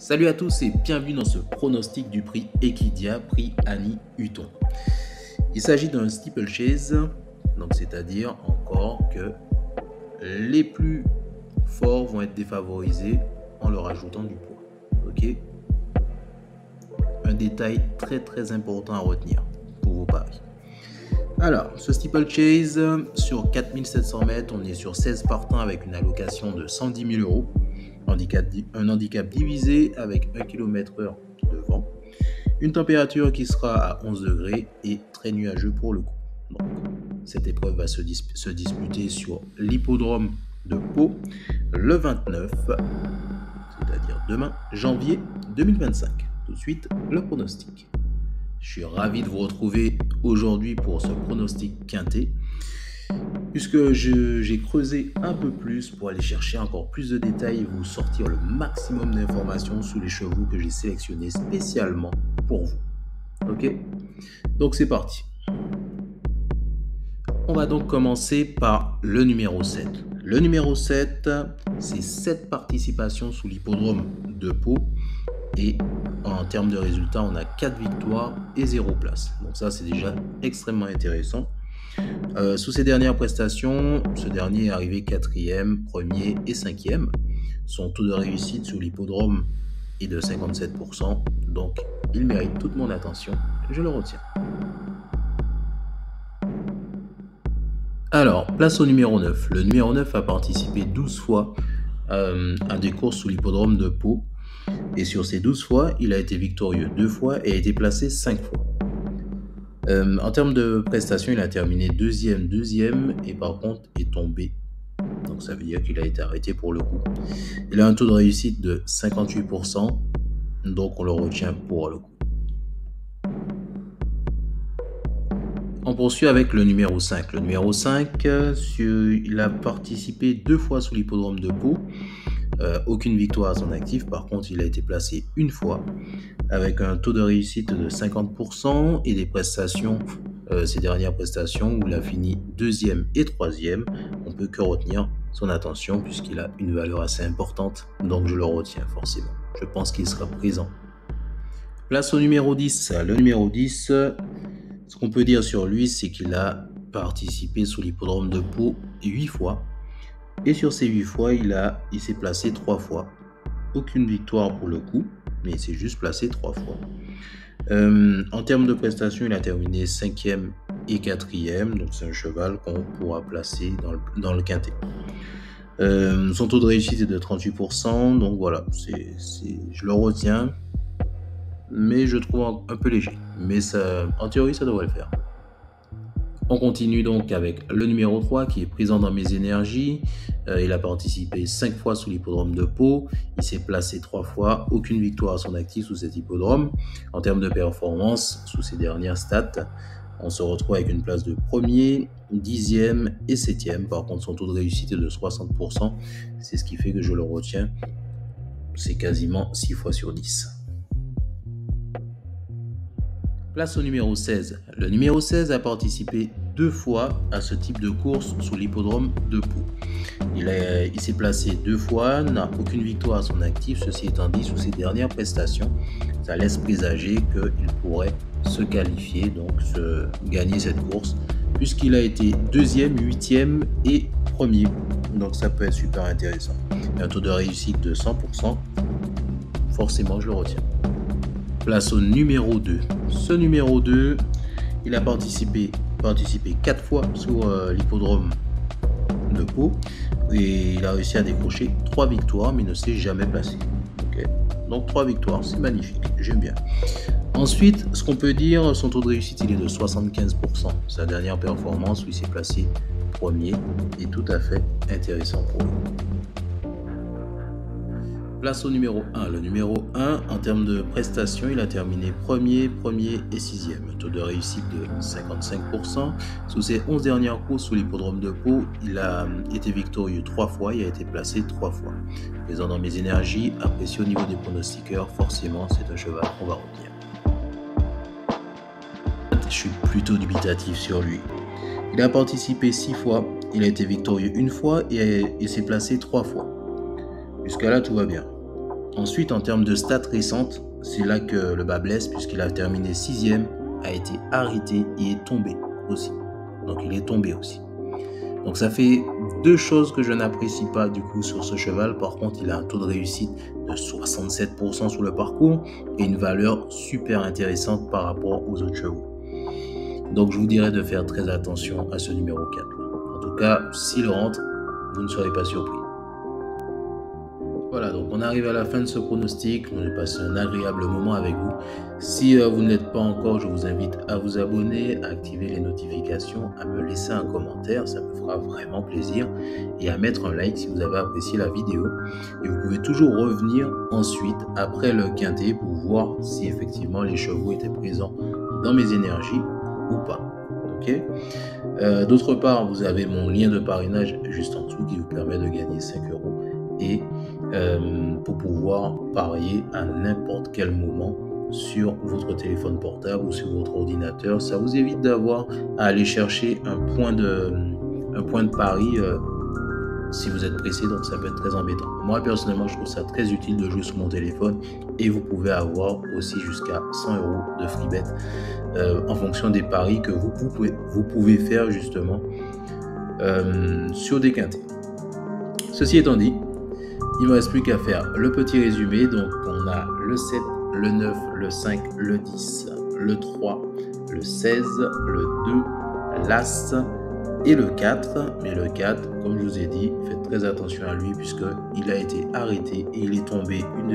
Salut à tous et bienvenue dans ce pronostic du prix Equidia, prix Annie Hutton. Il s'agit d'un steeplechase, donc c'est-à-dire encore que les plus forts vont être défavorisés en leur ajoutant du poids. Ok? Un détail très important à retenir pour vos paris. Alors, ce steeplechase, sur 4700 mètres, on est sur 16 partants avec une allocation de 110 000 euros. Un handicap divisé avec 1 km/h de vent, une température qui sera à 11 degrés et très nuageux pour le coup. Donc, cette épreuve va se disputer sur l'hippodrome de Pau le 29, c'est-à-dire demain, janvier 2025. Tout de suite, le pronostic. Je suis ravi de vous retrouver aujourd'hui pour ce pronostic quinté, puisque j'ai creusé un peu plus pour aller chercher encore plus de détails et vous sortir le maximum d'informations sur les chevaux que j'ai sélectionnés spécialement pour vous. Ok? Donc c'est parti. On va donc commencer par le numéro 7. Le numéro 7, c'est 7 participations sous l'hippodrome de Pau. Et en termes de résultats, on a 4 victoires et 0 place. Donc ça, c'est déjà extrêmement intéressant. Sous ses dernières prestations, ce dernier est arrivé 4e, 1er et 5e. Son taux de réussite sous l'hippodrome est de 57%, donc il mérite toute mon attention, je le retiens. Alors, place au numéro 9. Le numéro 9 a participé 12 fois à des courses sous l'hippodrome de Pau. Et sur ces 12 fois, il a été victorieux 2 fois et a été placé 5 fois. En termes de prestations, il a terminé deuxième et par contre est tombé. Donc ça veut dire qu'il a été arrêté pour le coup. Il a un taux de réussite de 58%, donc on le retient pour le coup. On poursuit avec le numéro 5. Le numéro 5, il a participé 2 fois sous l'hippodrome de Pau. Aucune victoire à son actif, par contre il a été placé une fois avec un taux de réussite de 50% et des prestations, ses dernières prestations où il a fini 2e et 3e, on peut que retenir son attention puisqu'il a une valeur assez importante, donc je le retiens forcément, je pense qu'il sera présent. Place au numéro 10. Le numéro 10, ce qu'on peut dire sur lui, c'est qu'il a participé sous l'hippodrome de Pau 8 fois. Et sur ces 8 fois, il s'est placé 3 fois. Aucune victoire pour le coup, mais il s'est juste placé 3 fois. En termes de prestations, il a terminé 5e et 4e, donc c'est un cheval qu'on pourra placer dans le quintet. Son taux de réussite est de 38%, donc voilà, je le retiens, mais je trouve un peu léger. Mais ça, en théorie, ça devrait le faire. On continue donc avec le numéro 3 qui est présent dans mes énergies. Il a participé 5 fois sous l'hippodrome de Pau. Il s'est placé 3 fois. Aucune victoire à son actif sous cet hippodrome. En termes de performance, sous ses dernières stats, on se retrouve avec une place de 1er, 10e et 7e. Par contre, son taux de réussite est de 60%. C'est ce qui fait que je le retiens. C'est quasiment 6 fois sur 10. Place au numéro 16. Le numéro 16 a participé 2 fois à ce type de course sous l'hippodrome de Pau. Il s'est placé 2 fois, n'a aucune victoire à son actif. Ceci étant dit, sous ses dernières prestations, ça laisse présager qu'il pourrait se qualifier, donc gagner cette course, puisqu'il a été 2e, 8e et 1er. Donc ça peut être super intéressant. Un taux de réussite de 100%, forcément je le retiens. Place au numéro 2. Ce numéro 2, il a participé 4 fois sur l'hippodrome de Pau et il a réussi à décrocher 3 victoires mais ne s'est jamais placé. Okay. Donc 3 victoires, c'est magnifique, j'aime bien. Ensuite, ce qu'on peut dire, son taux de réussite il est de 75%. Sa dernière performance où il s'est placé 1er est tout à fait intéressant pour lui. Place au numéro 1. Le numéro 1, en termes de prestations, il a terminé 1er et 6e. Taux de réussite de 55%. Sous ses 11 dernières courses sous l'hippodrome de Pau, il a été victorieux 3 fois, il a été placé 3 fois. Présent dans mes énergies, apprécié au niveau des pronostiqueurs, forcément c'est un cheval qu'on va retenir. Je suis plutôt dubitatif sur lui. Il a participé 6 fois, il a été victorieux 1 fois et s'est placé 3 fois. Jusqu'à là, tout va bien. Ensuite, en termes de stats récentes, c'est là que le bas blesse, puisqu'il a terminé 6e, a été arrêté et est tombé aussi. Donc il est tombé aussi. Donc ça fait deux choses que je n'apprécie pas du coup sur ce cheval. Par contre, il a un taux de réussite de 67% sur le parcours et une valeur super intéressante par rapport aux autres chevaux. Donc je vous dirais de faire très attention à ce numéro 4. En tout cas, s'il rentre, vous ne serez pas surpris. Voilà, donc on arrive à la fin de ce pronostic. On a passé un agréable moment avec vous. Si vous ne l'êtes pas encore, je vous invite à vous abonner, à activer les notifications, à me laisser un commentaire, ça me fera vraiment plaisir, et à mettre un like si vous avez apprécié la vidéo. Et vous pouvez toujours revenir ensuite, après le quintet, pour voir si effectivement les chevaux étaient présents dans mes énergies ou pas. Okay. D'autre part, vous avez mon lien de parrainage juste en dessous qui vous permet de gagner 5 € et pour pouvoir parier à n'importe quel moment sur votre téléphone portable ou sur votre ordinateur. Ça vous évite d'avoir à aller chercher un point de pari si vous êtes pressé, donc ça peut être très embêtant. Moi personnellement, je trouve ça très utile de jouer sur mon téléphone, et vous pouvez avoir aussi jusqu'à 100 € de free bet en fonction des paris que vous pouvez faire justement sur des quintets. Ceci étant dit, il ne me reste plus qu'à faire le petit résumé. Donc on a le 7, le 9, le 5, le 10, le 3, le 16, le 2, l'As et le 4. Mais le 4, comme je vous ai dit, faites très attention à lui puisqu'il a été arrêté et il est tombé une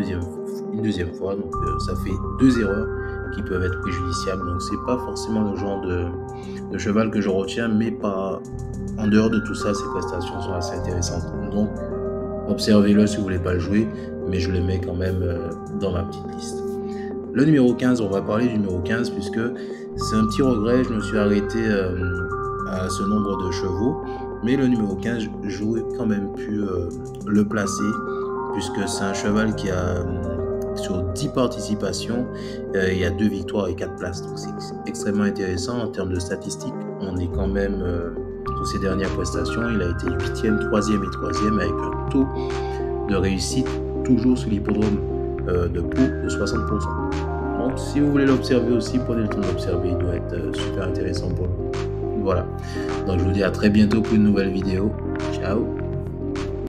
deuxième fois. Donc ça fait 2 erreurs qui peuvent être préjudiciables. Donc c'est pas forcément le genre de cheval que je retiens, mais pas en dehors de tout ça, ses prestations sont assez intéressantes. Donc observez-le si vous voulez pas le jouer, mais je le mets quand même dans ma petite liste. Le numéro 15, on va parler du numéro 15 puisque c'est un petit regret, je me suis arrêté à ce nombre de chevaux, mais le numéro 15, j'aurais quand même pu le placer puisque c'est un cheval qui a sur 10 participations, il y a 2 victoires et 4 places, donc c'est extrêmement intéressant en termes de statistiques. On est quand même sur ses dernières prestations, il a été 8e, 3e et 3e avec un taux de réussite toujours sur l'hippodrome de Pau de 60%. Donc si vous voulez l'observer aussi, prenez le temps d'observer, il doit être super intéressant pour vous. Voilà, donc je vous dis à très bientôt pour une nouvelle vidéo. Ciao.